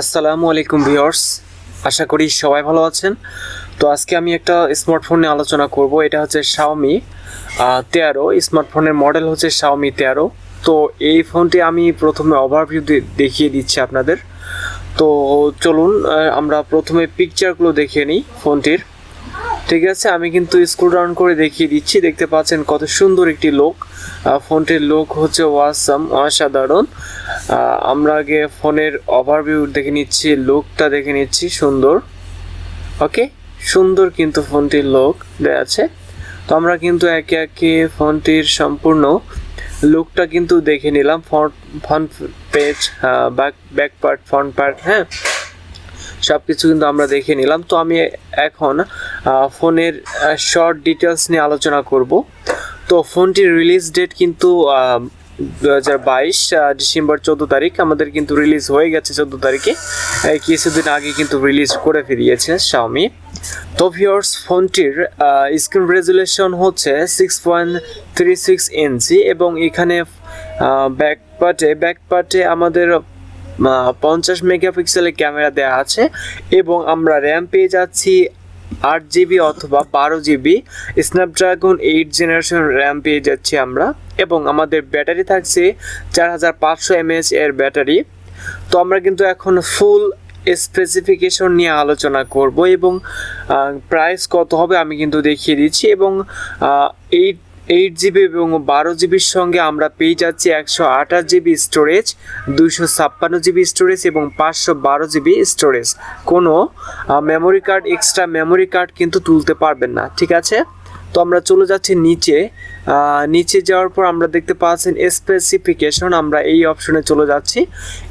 আসসালামু আলাইকুম ভিউয়ার্স, আশা করি সবাই ভালো আছেন। তো আজকে আমি একটা স্মার্টফোন নিয়ে আলোচনা করব। এটা হচ্ছে Xiaomi 13। স্মার্টফোনের মডেল হচ্ছে Xiaomi 13। তো এই ফোনটি আমি প্রথমে ওভারভিউ দেখিয়ে দিচ্ছি আপনাদের। তো চলুন আমরা প্রথমে পিকচারগুলো দেখিয়ে নিই ফোনটির। ঠিক আছে, আমি কিন্তু স্ক্রল ডাউন করে দেখিয়ে দিচ্ছি। দেখতে পাচ্ছেন কত সুন্দর একটি লুক। ফোনটির লুক হচ্ছে অসাধারণ। আমরা আগে ফোনের ওভারভিউ দেখে নিচ্ছি, লুকটা দেখে নিচ্ছি। সুন্দর, ওকে, সুন্দর কিন্তু ফোনটির লুক দেয়া আছে। তো আমরা কিন্তু একে একে ফোনটির সম্পূর্ণ লুকটা কিন্তু দেখে নিলাম। Front page, back part, front part, হ্যাঁ, সব কিছু কিন্তু আমরা দেখে নিলাম। তো আমি এখন ফোনের শর্ট ডিটেলস নিয়ে আলোচনা করব। তো ফোনটির রিলিজ ডেট কিন্তু 2022 ডিসেম্বর 14 তারিখ। আমাদের কিন্তু রিলিজ হয়ে গেছে 14 তারিখে, কিছুদিন আগে কিন্তু রিলিজ করে ফিরিয়েছে Xiaomi। তো ভিউয়ার্স, ফোনটির স্ক্রিন রেজুলেশন হচ্ছে 6.36 ইঞ্চি এবং এখানে ব্যাক পার্টে আমাদের 50 মেগাপিক্সেলের ক্যামেরা দেওয়া আছে এবং আমরা র্যাম পেয়ে যাচ্ছি 8GB অথবা 12GB স্ন্যাপড্রাগন 8 জেনারেশন র্যাম পেয়ে যাচ্ছি আমরা। এবং আমাদের ব্যাটারি থাকছে 4500 mAh এর ব্যাটারি। তো আমরা কিন্তু এখন ফুল স্পেসিফিকেশন নিয়ে আলোচনা করব এবং প্রাইস কত হবে আমি কিন্তু দেখিয়ে দিচ্ছি। এবং 8GB এবং 12GBর সঙ্গে আমরা পেয়ে যাচ্ছি 128GB স্টোরেজ, 256GB স্টোরেজ এবং 512GB স্টোরেজ। কোনো এক্সট্রা মেমোরি কার্ড কিন্তু তুলতে পারবেন না, ঠিক আছে। তো আমরা চলে যাচ্ছি নিচে যাওয়ার পর আমরা দেখতে পাচ্ছেন স্পেসিফিকেশন। আমরা এই অপশনে চলে যাচ্ছি।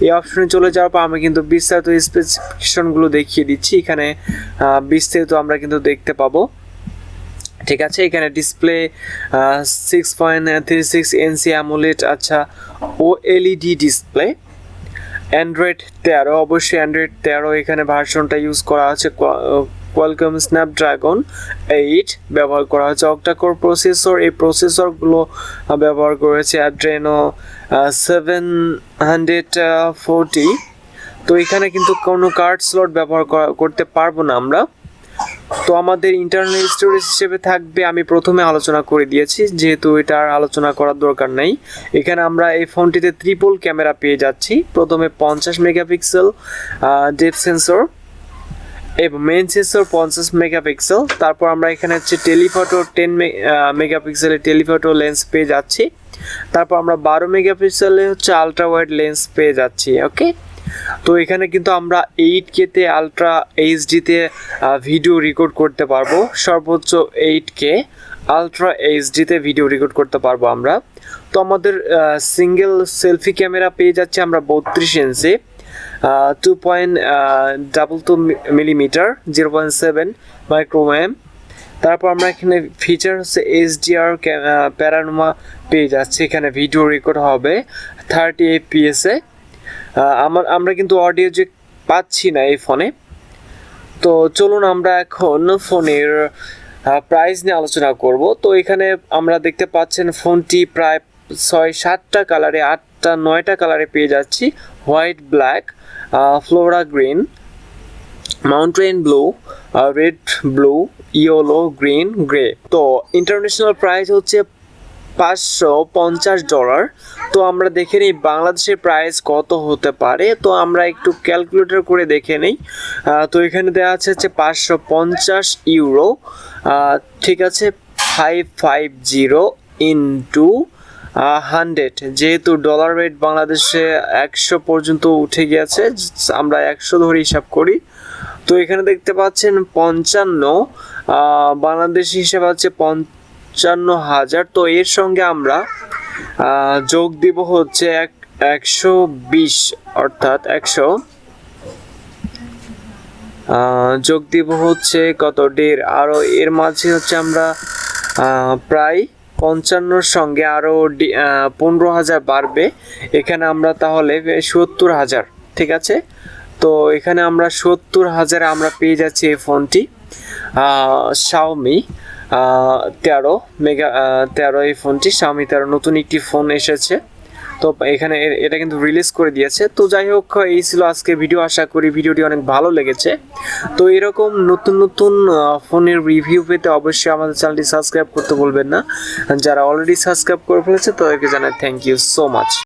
এই অপশনে চলে যাওয়ার পর আমি কিন্তু বিস্তারিত স্পেসিফিকেশনগুলো দেখিয়ে দিচ্ছি। এখানে বিস্তারিত আমরা কিন্তু দেখতে পাবো, ঠিক আছে। এখানে ডিসপ্লে 6.36 ইঞ্চি অ্যামোলেড, আচ্ছা, OLED ডিসপ্লে। অ্যান্ড্রয়েড 13, অবশ্যই অ্যান্ড্রয়েড 13 এখানে ভার্সনটা ইউজ করা আছে। কোয়ালকম স্ন্যাপড্রাগন 8 ব্যবহার করা হচ্ছে। অক্টাকোর প্রসেসর, এই প্রসেসরগুলো ব্যবহার করেছে অ্যাড্রেনো 740। তো এখানে কিন্তু কোনো কার্ড স্লট ব্যবহার করতে পারবো না আমরা। তো আমাদের ইন্টারনাল স্টোরেজ হিসেবে থাকবে, আমি প্রথমে আলোচনা করে দিয়েছি, যেহেতু এটা আর আলোচনা করার দরকার নেই। এখানে আমরা এই ফোনটিতে ট্রিপল ক্যামেরা পেয়ে যাচ্ছি। প্রথমে 50 মেগাপিক্সেল ডেপথ সেন্সর এবং মেইন সেন্সর 50 মেগাপিক্সেল। তারপর আমরা এখানে হচ্ছে টেলিফটো 10 মেগাপিক্সেলের টেলিফটো লেন্স পেয়ে যাচ্ছি। তারপর আমরা 12 মেগাপিক্সেলের হচ্ছে আলট্রা ওয়াইড লেন্স পেয়ে যাচ্ছি, ওকে। তো এখানে কিন্তু আমরা 8K-তে আলট্রা এইচডিতে ভিডিও রেকর্ড করতে পারবো। সর্বোচ্চ 8K আলট্রা এইচডিতে ভিডিও রেকর্ড করতে পারবো আমরা। তো আমাদের সিঙ্গেল সেলফি ক্যামেরা পেয়ে যাচ্ছে আমরা 32 ইঞ্চি, 2.22 মিলিমিটার, 0.7 মাইক্রোওয়েভ। তারপর আমরা এখানে ফিচার হচ্ছে HDR প্যারানোমা পেয়ে যাচ্ছে। এখানে ভিডিও রেকর্ড হবে 30 fps-এ। আমরা কিন্তু অডিও যে পাচ্ছি না এই ফোনে। তো চলুন আমরা এখন ফোনের প্রাইস নিয়ে আলোচনা করব। তো এখানে আমরা দেখতে পাচ্ছেন ফোনটি প্রায় 6-7টা কালারে, 8-9টা কালারে পেয়ে যাচ্ছি। White, black, Flora green, mountain blue, red blue, yellow, green, grey. তো ইন্টারন্যাশনাল প্রাইস হচ্ছে $550। তো আমরা দেখে নিই বাংলাদেশের প্রাইস কত হতে পারে। তো আমরা একটু ক্যালকুলেটর করে দেখে নিই। তো এখানে দেওয়া আছে হচ্ছে 550 ইউরো, ঠিক আছে। 550 ইন্টু 100, যেহেতু ডলার রেট বাংলাদেশে 100 পর্যন্ত উঠে গিয়েছে, আমরা 100 ধরে হিসাব করি। তো এখানে দেখতে পাচ্ছেন 55, বাংলাদেশি হিসাবে হচ্ছে 55,000। তো এর সঙ্গে আমরা যোগ দিব হচ্ছে 120, অর্থাৎ 100 যোগ দিব হচ্ছে কত, 1.5। আরও এর মাঝে হচ্ছে আমরা প্রায় 55-র সঙ্গে আরও 15,000 বাড়বে। এখানে আমরা তাহলে 70,000, ঠিক আছে। তো এখানে আমরা 70,000 আমরা পেয়ে যাচ্ছি এই ফোনটি, Xiaomi 13 এই ফোনটি Xiaomi 13 নতুন একটি ফোন এসেছে। তো এখানে এটা কিন্তু রিলিজ করে দিয়েছে। তো যাই হোক, এই ছিল আজকে ভিডিও। আশা করি ভিডিওটি অনেক ভালো লেগেছে। তো এরকম নতুন নতুন ফোনের রিভিউ পেতে অবশ্যই আমাদের চ্যানেলটি সাবস্ক্রাইব করতে ভুলবেন না। যারা অলরেডি সাবস্ক্রাইব করে ফেলেছে তাদেরকে জানাই থ্যাংক ইউ সো মাচ।